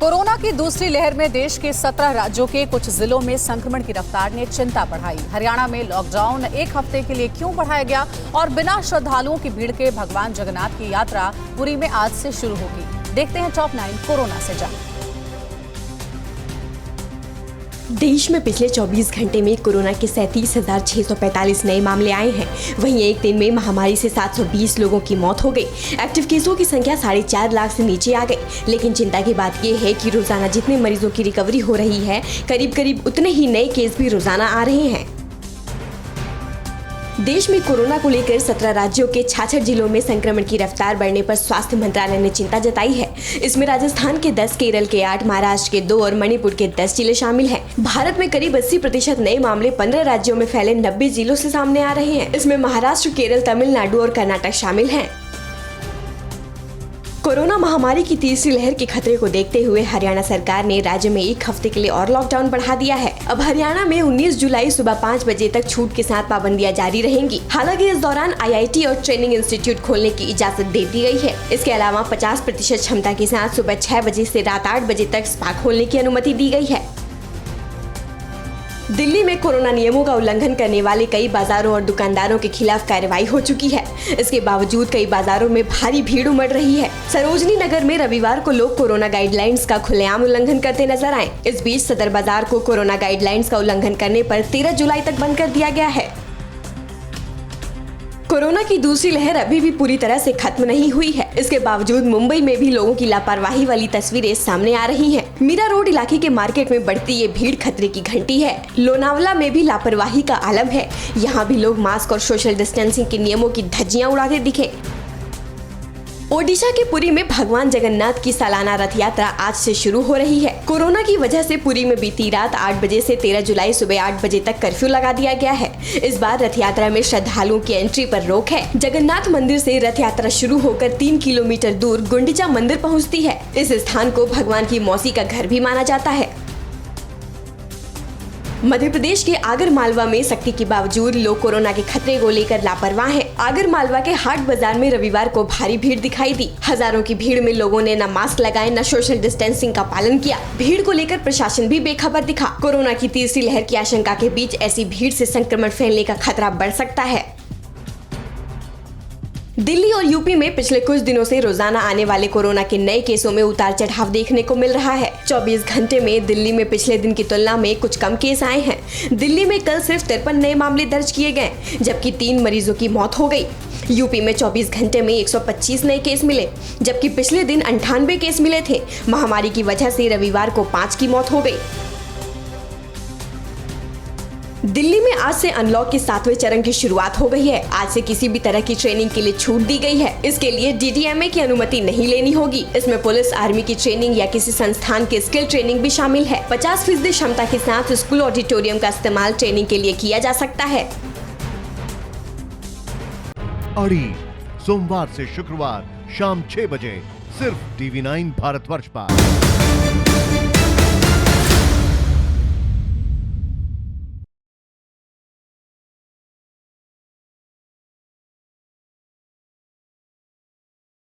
Corona की दूसरी लहर में देश के 17 राज्यों के कुछ जिलों में संक्रमण की रफ्तार ने चिंता बढ़ाई। हरियाणा में लॉकडाउन 1 हफ्ते के लिए क्यों बढ़ाया गया और बिना श्रद्धालुओं की भीड़ के भगवान जगन्नाथ की यात्रा पुरी में आज से शुरू होगी। देखते हैं टॉप 9 कोरोना से जान। देश में पिछले 24 घंटे में कोरोना के 37,645 नए मामले आए हैं। वहीं एक दिन में महामारी से 720 लोगों की मौत हो गई। एक्टिव केसों की संख्या 4.5 लाख से नीचे आ गई। लेकिन चिंता की बात यह है कि रोजाना जितने मरीजों की रिकवरी हो रही है, करीब उतने ही नए केस भी रोजाना आ रहे हैं। देश में कोरोना को लेकर 17 राज्यों के 66 जिलों में संक्रमण की रफ्तार बढ़ने पर स्वास्थ्य मंत्रालय ने चिंता जताई है। इसमें राजस्थान के 10, केरल के 8, महाराष्ट्र के 2 और मणिपुर के 10 जिले शामिल हैं। भारत में करीब 80% नए मामले 15 राज्यों में फैले 90 जिलों से सामने आ रहे हैं। इसमें महाराष्ट्र, केरल, तमिलनाडु और कर्नाटक शामिल हैं। कोरोना महामारी की तीसरी लहर के खतरे को देखते हुए हरियाणा सरकार ने राज्य में 1 हफ्ते के लिए और लॉकडाउन बढ़ा दिया है। अब हरियाणा में 19 जुलाई सुबह 5 बजे तक छूट के साथ पाबंदियां जारी रहेंगी। हालांकि इस दौरान IIT और ट्रेनिंग इंस्टीट्यूट खोलने की इजाजत दे दी गई है। इसके अलावा 50% क्षमता के साथ सुबह 6 बजे से रात 8 बजे तक स्पा खोलने की अनुमति दी गई है। दिल्ली में कोरोना नियमों का उल्लंघन करने वाले कई बाजारों और दुकानदारों के खिलाफ कार्रवाई हो चुकी है। इसके बावजूद कई बाजारों में भारी भीड़ उमड़ रही है। सरोजनी नगर में रविवार को लोग कोरोना गाइडलाइंस का खुलेआम उल्लंघन करते नजर आए। इस बीच सदर बाजार को कोरोना गाइडलाइंस का उल्लंघन करने पर 13 जुलाई तक बंद कर दिया गया है। कोरोना की दूसरी लहर अभी भी पूरी तरह से खत्म नहीं हुई है। इसके बावजूद मुंबई में भी लोगों की लापरवाही वाली तस्वीरें सामने आ रही हैं। मीरा रोड इलाके के मार्केट में बढ़ती ये भीड़ खतरे की घंटी है। लोनावला में भी लापरवाही का आलम है। यहाँ भी लोग मास्क और सोशल डिस्टेंसिंग के नियमों की धज्जियां उड़ाते दिखे। ओडिशा के पुरी में भगवान जगन्नाथ की सालाना रथ यात्रा आज से शुरू हो रही है। कोरोना की वजह से पुरी में बीती रात 8 बजे से 13 जुलाई सुबह 8 बजे तक कर्फ्यू लगा दिया गया है। इस बार रथ यात्रा में श्रद्धालुओं की एंट्री पर रोक है। जगन्नाथ मंदिर से रथ यात्रा शुरू होकर 3 किलोमीटर दूर गुंडिचा मंदिर पहुंचती है। इस स्थान को भगवान की मौसी का घर भी माना जाता है। मध्य प्रदेश के आगर मालवा में सख्ती के बावजूद लोग कोरोना के खतरे को लेकर लापरवाह हैं। आगर मालवा के हाट बाजार में रविवार को भारी भीड़ दिखाई दी। हजारों की भीड़ में लोगों ने न मास्क लगाए न सोशल डिस्टेंसिंग का पालन किया। भीड़ को लेकर प्रशासन भी बेखबर दिखा। कोरोना की तीसरी लहर की आशंका के बीच ऐसी भीड़ से संक्रमण फैलने का खतरा बढ़ सकता है। दिल्ली और यूपी में पिछले कुछ दिनों से रोजाना आने वाले कोरोना के नए केसों में उतार चढ़ाव देखने को मिल रहा है। 24 घंटे में दिल्ली में पिछले दिन की तुलना में कुछ कम केस आए हैं। दिल्ली में कल सिर्फ 53 नए मामले दर्ज किए गए, जबकि 3 मरीजों की मौत हो गई। यूपी में 24 घंटे में 125 नए केस मिले, जबकि पिछले दिन 98 केस मिले थे। महामारी की वजह से रविवार को 5 की मौत हो गई। दिल्ली में आज से अनलॉक के 7वें चरण की शुरुआत हो गई है। आज से किसी भी तरह की ट्रेनिंग के लिए छूट दी गई है। इसके लिए DDMA की अनुमति नहीं लेनी होगी। इसमें पुलिस, आर्मी की ट्रेनिंग या किसी संस्थान की स्किल ट्रेनिंग भी शामिल है। 50% क्षमता के साथ स्कूल ऑडिटोरियम का इस्तेमाल ट्रेनिंग के लिए किया जा सकता है। अड़ी सोमवार से शुक्रवार शाम 6 बजे सिर्फ TV9 भारतवर्ष पर।